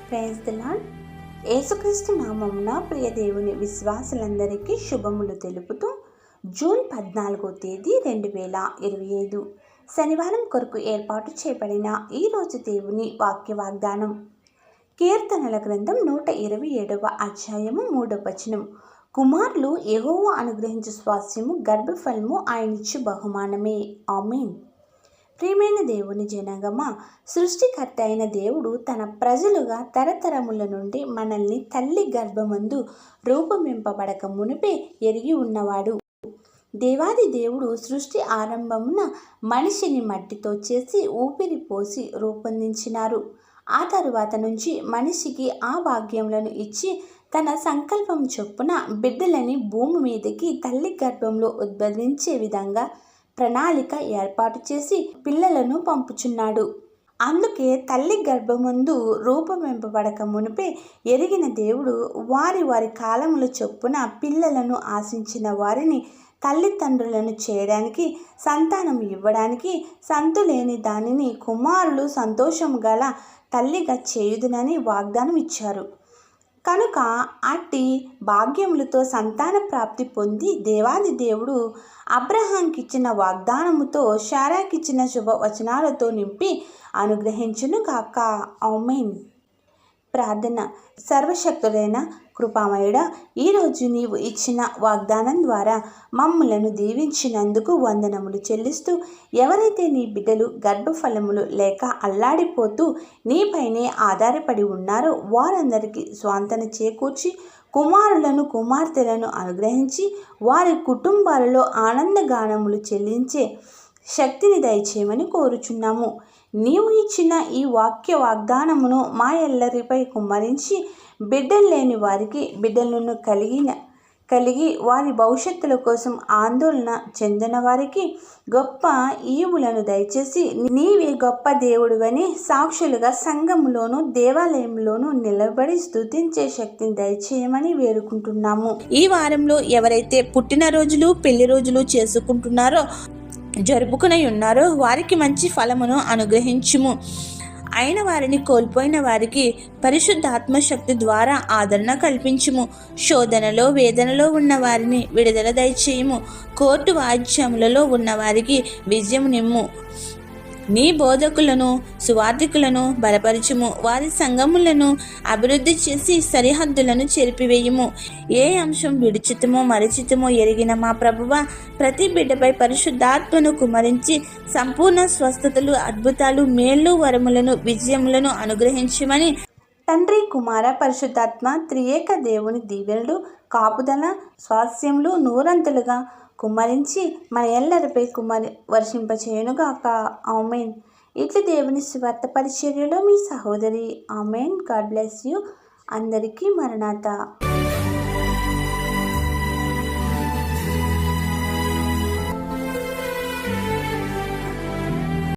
Praise the lord. యేసుక్రీస్తు నామమున ప్రియ దేవుని విశ్వాసులందరికీ శుభములు తెలుపుతూ జూన్ 14వ తేదీ 2025 శనివారం కొరకు ఏర్పాటు చేయబడిన ఈరోజు దేవుని వాక్య వాగ్దానం. కీర్తనల గ్రంథం 127వ అధ్యాయము 3వ వచనం. కుమారులు యెహోవా అనుగ్రహించు స్వాస్యము, గర్భఫలము ఆయనిచ్చు బహుమానమే. ఆమేన్. ప్రియమైన దేవుని జనాంగమా, సృష్టికర్త అయిన దేవుడు తన ప్రజలుగా తరతరముల నుండి మనల్ని తల్లి గర్భమందు రూపొందింపబడక మునిపే ఎరిగి ఉన్నవాడు. దేవాది దేవుడు సృష్టి ఆరంభమున మనిషిని మట్టితో చేసి ఊపిరి పోసి రూపొందించినారు. ఆ తరువాత నుంచి మనిషికి ఆ భాగ్యములను ఇచ్చి తన సంకల్పం చొప్పున బిడ్డలని భూమి మీదకి తల్లి గర్భంలో ఉద్భవించే విధంగా ప్రణాళిక ఏర్పాటు చేసి పిల్లలను పంపుచున్నాడు. అందుకే తల్లి గర్భమందు రూపొందింపబడక మునిపే ఎరిగిన దేవుడు వారి వారి కాలముల చొప్పున పిల్లలను ఆశించిన వారిని తల్లిదండ్రులను చేయడానికి, సంతానం ఇవ్వడానికి, సంతులేని దానిని కుమారులు సంతోషం గల తల్లిగా చేయుదునని వాగ్దానం ఇచ్చారు. కనుక అట్టి భాగ్యములతో సంతాన ప్రాప్తి పొంది దేవాది దేవుడు అబ్రహాంకిచ్చిన వాగ్దానముతో శారాకిచ్చిన శుభవచనాలతో నింపి అనుగ్రహించును గాక. ఆమేన్. ప్రార్థన. సర్వశక్తుడైన కృపామయుడా, ఈరోజు నీవు ఇచ్చిన వాగ్దానం ద్వారా మమ్ములను దీవించినందుకు వందనములు చెల్లిస్తూ, ఎవరైతే నీ బిడ్డలు గర్భఫలములు లేక అల్లాడిపోతూ నీపైనే ఆధారపడి ఉన్నారో వారందరికీ స్వాంతన చేకూర్చి కుమారులను కుమార్తెలను అనుగ్రహించి వారి కుటుంబాలలో ఆనందగానములు చెల్లించే శక్తిని దయచేయమని కోరుచున్నాము. నీవు ఇచ్చిన ఈ వాక్య వాగ్దానమును మా ఎల్లరిపై కుమ్మరించి బిడ్డలు లేని వారికి బిడ్డలను కలిగి వారి భవిష్యత్తుల కోసం ఆందోళన చెందిన వారికి గొప్ప ఈవులను దయచేసి నీవే గొప్ప దేవుడువని సాక్షులుగా సంఘములోను దేవాలయంలోను నిలబడి స్తుతించే శక్తిని దయచేయమని వేడుకుంటున్నాము. ఈ వారంలో ఎవరైతే పుట్టినరోజులు పెళ్లి రోజులు చేసుకుంటున్నారో జరుపుకుని ఉన్నారో వారికి మంచి ఫలమును అనుగ్రహించుము. అయిన వారిని కోల్పోయిన వారికి పరిశుద్ధాత్మశక్తి ద్వారా ఆదరణ కల్పించుము. శోధనలో వేదనలో ఉన్న వారిని విడుదల దయచేయము. కోర్టు వాద్యములలో ఉన్న వారికి విజయం నిమ్ము. నీ బోధకులను సువార్థికులను బలపరచుము. వారి సంఘములను అభివృద్ధి చేసి సరిహద్దులను చెరిపివేయుము. ఏ అంశం విడిచితమో మరిచితమో ఎరిగిన మా ప్రభువా, ప్రతి బిడ్డపై పరిశుద్ధాత్మను కుమరించి సంపూర్ణ స్వస్థతలు, అద్భుతాలు, మేళ్ళు, వరములను, విజయములను అనుగ్రహించమని తండ్రి, కుమార, పరిశుద్ధాత్మ త్రియేక దేవుని దీవెనలు, కాపుదల, స్వాస్యములు నూరంతులుగా కుమ్మరించి మన ఎల్లరిపై వర్షింపచేయునుగాక. ఆమేన్. ఇట్లు దేవుని స్వార్థ పరిచర్యలో మీ సహోదరి. ఆమేన్. God bless you. అందరికీ మరణాత.